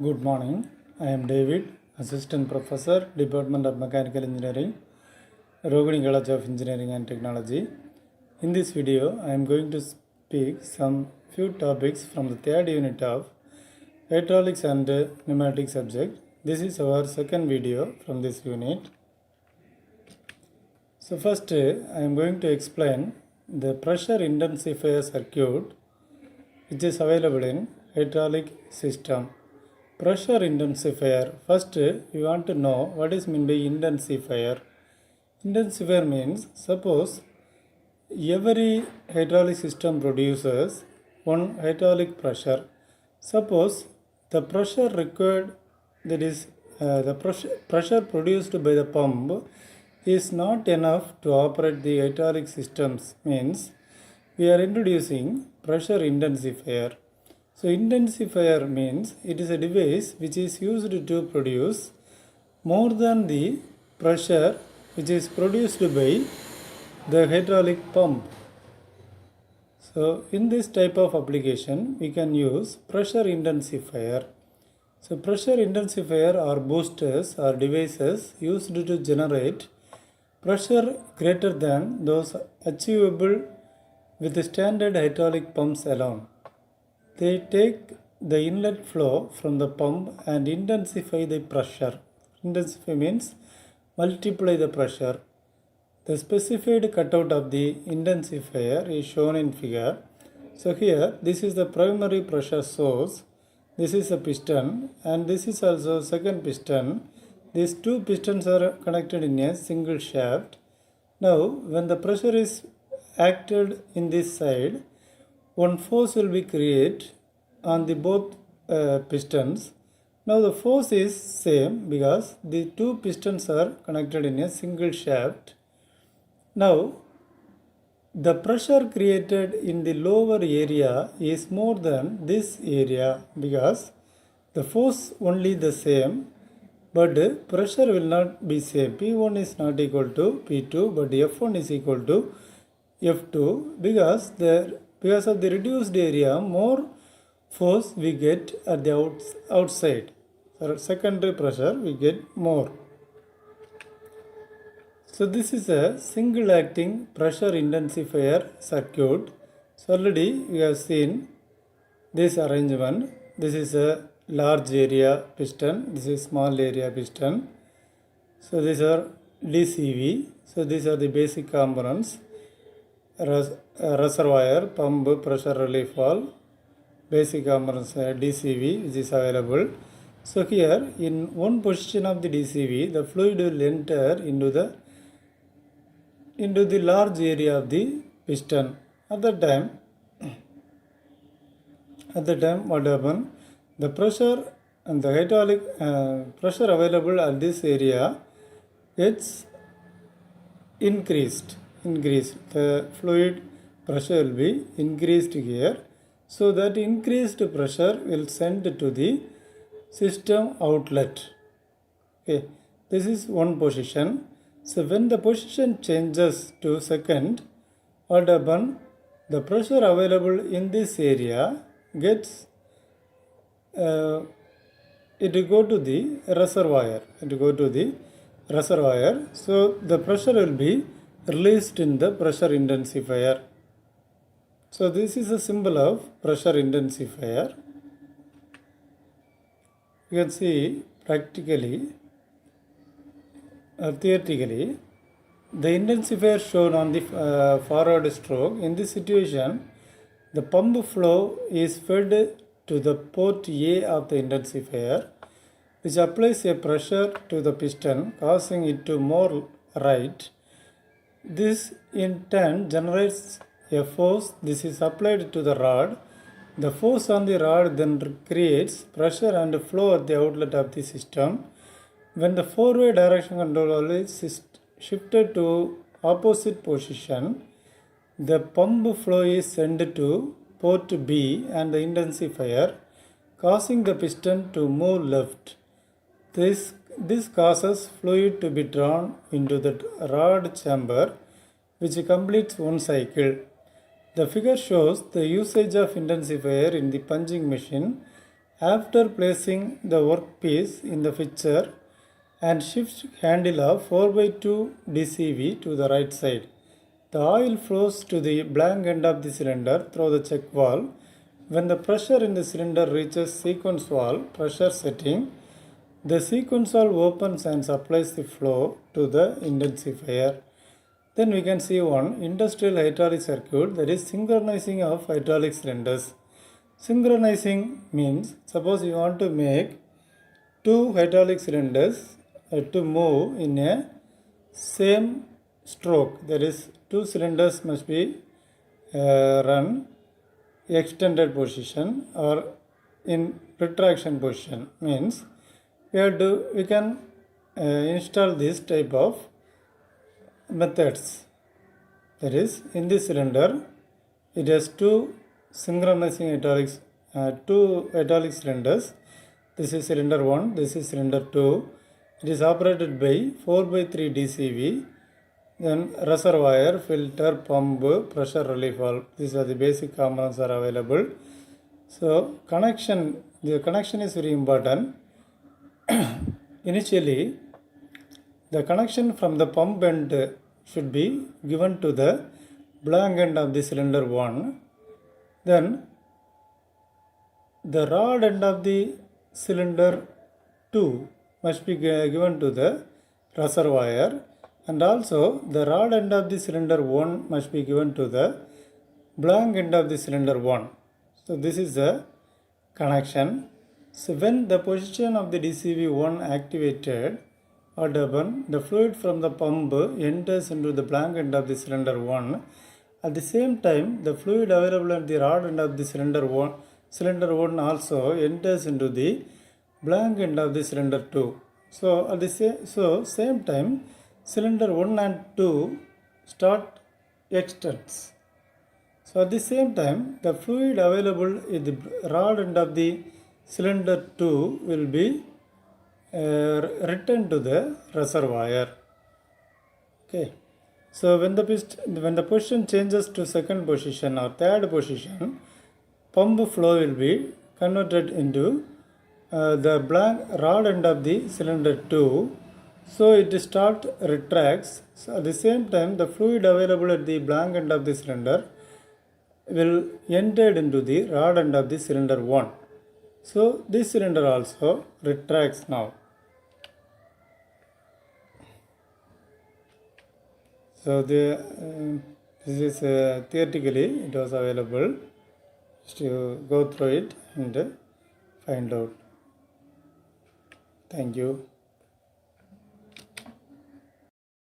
Good morning. I am David, Assistant Professor, Department of Mechanical Engineering, Rogani College of Engineering and Technology. In this video, I am going to speak some few topics from the third unit of Hydraulics and Pneumatics subject. This is our second video from this unit. So first, I am going to explain the pressure intensifier circuit which is available in hydraulic system. Pressure intensifier. First, you want to know what is meant by intensifier. Intensifier means suppose every hydraulic system produces one hydraulic pressure. Suppose the pressure required, that is the pressure produced by the pump is not enough to operate the hydraulic systems, means we are introducing pressure intensifier. So intensifier means it is a device which is used to produce more than the pressure which is produced by the hydraulic pump. So in this type of application we can use pressure intensifier. So pressure intensifier are boosters or devices used to generate pressure greater than those achievable with the standard hydraulic pumps alone. They take the inlet flow from the pump and intensify the pressure. Intensify means multiply the pressure. The specified cutout of the intensifier is shown in figure. So here this is the primary pressure source. This is a piston and this is also second piston. These two pistons are connected in a single shaft. Now when the pressure is acted in this side, one force will be created on the both pistons. Now the force is same because the two pistons are connected in a single shaft. Now the pressure created in the lower area is more than this area because the force only the same, but pressure will not be same. P1 is not equal to P2, but F1 is equal to F2 because of the reduced area, more force we get at the outside. So secondary pressure we get more. So this is a single acting pressure intensifier circuit. So already we have seen this arrangement. This is a large area piston. This is small area piston. So these are DCV. So these are the basic components. Reservoir, pump, pressure relief valve, basic components DCV which is available. So here in one position of the DCV, the fluid will enter into the large area of the piston. At that time what happens? The pressure and the hydraulic pressure available at this area gets increased. The fluid pressure will be increased here. So that increased pressure will send to the system outlet. Okay, this is one position. So when the position changes to second, what happens? The pressure available in this area gets it will go to the reservoir. So the pressure will be released in the pressure intensifier. So this is a symbol of pressure intensifier. You can see practically or theoretically the intensifier shown on the forward stroke. In this situation, the pump flow is fed to the port A of the intensifier, which applies a pressure to the piston, causing it to move right. This in turn generates a force. This is applied to the rod. The force on the rod then creates pressure and flow at the outlet of the system. When the four-way direction control is shifted to opposite position, the pump flow is sent to port B and the intensifier, causing the piston to move left. This causes fluid to be drawn into the rod chamber, which completes one cycle. The figure shows the usage of intensifier in the punching machine After placing the workpiece in the fixture and shift handle of 4/2 DCV to the right side, the oil flows to the blank end of the cylinder through the check valve. When the pressure in the cylinder reaches sequence valve pressure setting, the sequence valve opens and supplies the flow to the intensifier. Then we can see one industrial hydraulic circuit, that is synchronizing of hydraulic cylinders. Synchronizing means, suppose you want to make two hydraulic cylinders to move in a same stroke, that is two cylinders must be run extended position or in retraction position, means we can install this type of methods. That is, in this cylinder it has two synchronizing hydraulics, two hydraulic cylinders. This is cylinder 1, this is cylinder 2. It is operated by 4/3 DCV. Then reservoir, filter, pump, pressure relief valve. These are the basic components are available. So the connection is very important. Initially, the connection from the pump end should be given to the blank end of the cylinder 1. Then the rod end of the cylinder 2 must be given to the reservoir, and also the rod end of the cylinder 1 must be given to the blank end of the cylinder 1. So this is the connection. So when the position of the DCV1 activated, what happened? The fluid from the pump enters into the blank end of the cylinder 1. At the same time, the fluid available at the rod end of the cylinder 1 also enters into the blank end of the cylinder 2. So at the same time, cylinder 1 and 2 start extends. So at the same time, the fluid available in the rod end of the cylinder 2 will be returned to the reservoir. Okay. So when the position changes to second position or third position, pump flow will be converted into the blank rod end of the cylinder 2. So it retracts. So at the same time, the fluid available at the blank end of the cylinder will enter into the rod end of the cylinder 1. So this cylinder also retracts now. So this is theoretically it was available. Just to go through it and find out. Thank you.